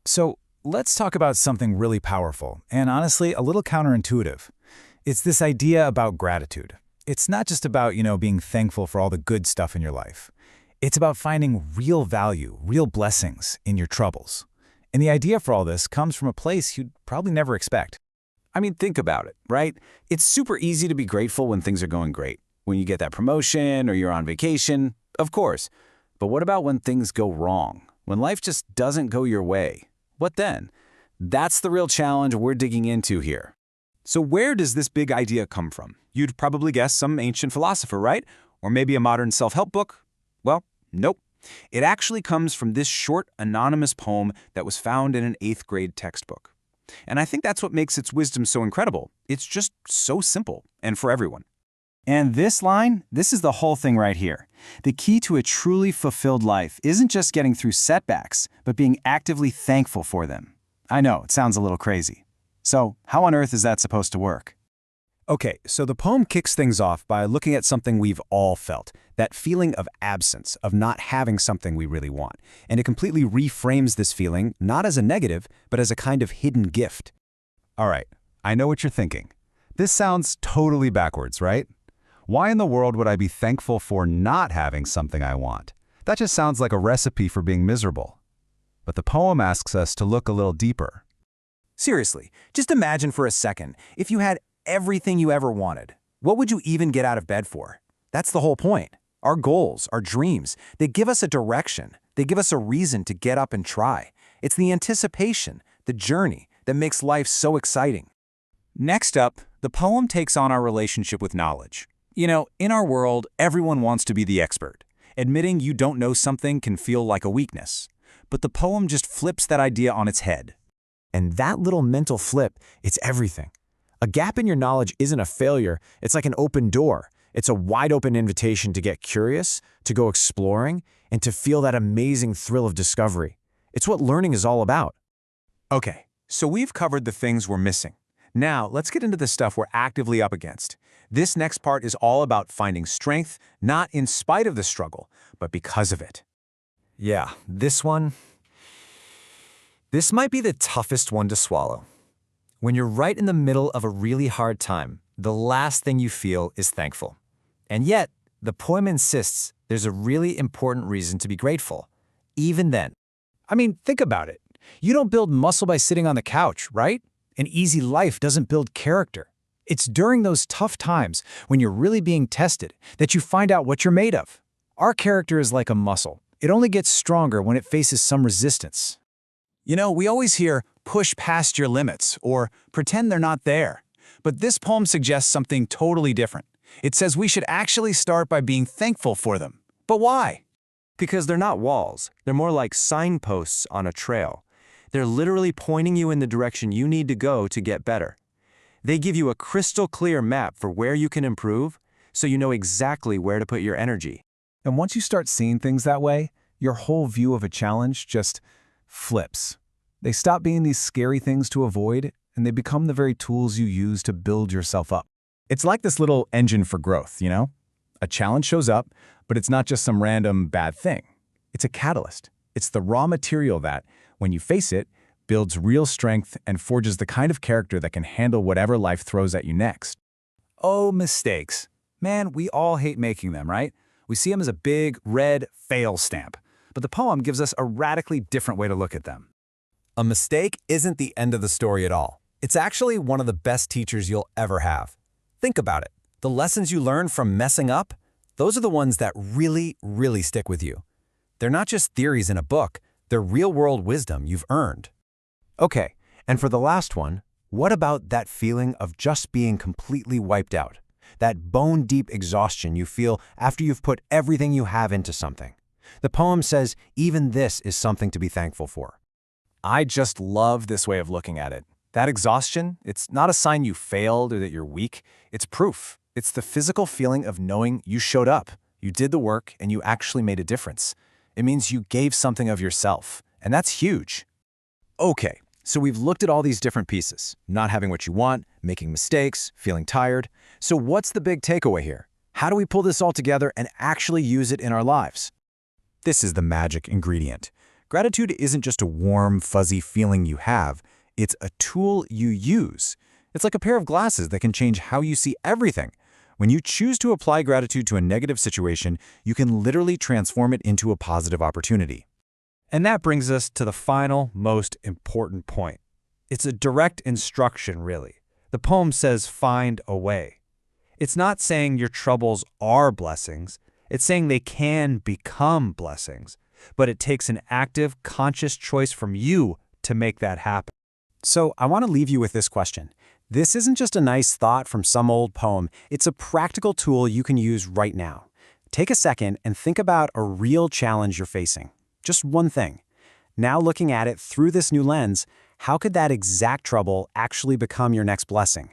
So let's talk about something really powerful and honestly a little counterintuitive. It's this idea about gratitude. It's not just about, being thankful for all the good stuff in your life. It's about finding real value, real blessings in your troubles. And the idea for all this comes from a place you'd probably never expect. I mean, think about it, right? It's super easy to be grateful when things are going great. When you get that promotion or you're on vacation, of course. But what about when things go wrong? When life just doesn't go your way? What then? That's the real challenge we're digging into here. So where does this big idea come from? You'd probably guess some ancient philosopher, right? Or maybe a modern self-help book? Well, nope. It actually comes from this short, anonymous poem that was found in an 8th grade textbook. And I think that's what makes its wisdom so incredible. It's just so simple, and for everyone. And this line, this is the whole thing right here. The key to a truly fulfilled life isn't just getting through setbacks, but being actively thankful for them. I know, it sounds a little crazy. So, how on earth is that supposed to work? Okay, so the poem kicks things off by looking at something we've all felt, that feeling of absence, of not having something we really want. And it completely reframes this feeling, not as a negative, but as a kind of hidden gift. All right, I know what you're thinking. This sounds totally backwards, right? Why in the world would I be thankful for not having something I want? That just sounds like a recipe for being miserable. But the poem asks us to look a little deeper. Seriously, just imagine for a second, if you had everything you ever wanted, what would you even get out of bed for? That's the whole point. Our goals, our dreams, they give us a direction. They give us a reason to get up and try. It's the anticipation, the journey, that makes life so exciting. Next up, the poem takes on our relationship with knowledge. In our world, everyone wants to be the expert. Admitting you don't know something can feel like a weakness. But the poem just flips that idea on its head. And that little mental flip, it's everything. A gap in your knowledge isn't a failure, it's like an open door. It's a wide-open invitation to get curious, to go exploring, and to feel that amazing thrill of discovery. It's what learning is all about. Okay, so we've covered the things we're missing. Now, let's get into the stuff we're actively up against. This next part is all about finding strength, not in spite of the struggle, but because of it. Yeah, this might be the toughest one to swallow. When you're right in the middle of a really hard time, the last thing you feel is thankful. And yet, the poem insists there's a really important reason to be grateful, even then. I mean, think about it. You don't build muscle by sitting on the couch, right? An easy life doesn't build character. It's during those tough times, when you're really being tested, that you find out what you're made of. Our character is like a muscle. It only gets stronger when it faces some resistance. We always hear, push past your limits, or pretend they're not there. But this poem suggests something totally different. It says we should actually start by being thankful for them. But why? Because they're not walls. They're more like signposts on a trail. They're literally pointing you in the direction you need to go to get better. They give you a crystal clear map for where you can improve, so you know exactly where to put your energy. And once you start seeing things that way, your whole view of a challenge just flips. They stop being these scary things to avoid, and they become the very tools you use to build yourself up. It's like this little engine for growth, A challenge shows up, but it's not just some random bad thing. It's a catalyst. It's the raw material that, when you face it, builds real strength and forges the kind of character that can handle whatever life throws at you next. Oh, mistakes. Man, we all hate making them, right? We see them as a big, red fail stamp. But the poem gives us a radically different way to look at them. A mistake isn't the end of the story at all. It's actually one of the best teachers you'll ever have. Think about it. The lessons you learn from messing up, those are the ones that really, really stick with you. They're not just theories in a book, they're real-world wisdom you've earned. Okay, and for the last one, what about that feeling of just being completely wiped out? That bone-deep exhaustion you feel after you've put everything you have into something. The poem says even this is something to be thankful for. I just love this way of looking at it. That exhaustion, it's not a sign you failed or that you're weak. It's proof. It's the physical feeling of knowing you showed up, you did the work, and you actually made a difference. It means you gave something of yourself, and that's huge. Okay, so we've looked at all these different pieces. Not having what you want, making mistakes, feeling tired. So what's the big takeaway here? How do we pull this all together and actually use it in our lives? This is the magic ingredient. Gratitude isn't just a warm, fuzzy feeling you have. It's a tool you use. It's like a pair of glasses that can change how you see everything. When you choose to apply gratitude to a negative situation, you can literally transform it into a positive opportunity. And that brings us to the final, most important point. It's a direct instruction, really. The poem says, find a way. It's not saying your troubles are blessings. It's saying they can become blessings. But it takes an active, conscious choice from you to make that happen. So I want to leave you with this question. This isn't just a nice thought from some old poem. It's a practical tool you can use right now. Take a second and think about a real challenge you're facing. Just one thing. Now looking at it through this new lens, how could that exact trouble actually become your next blessing?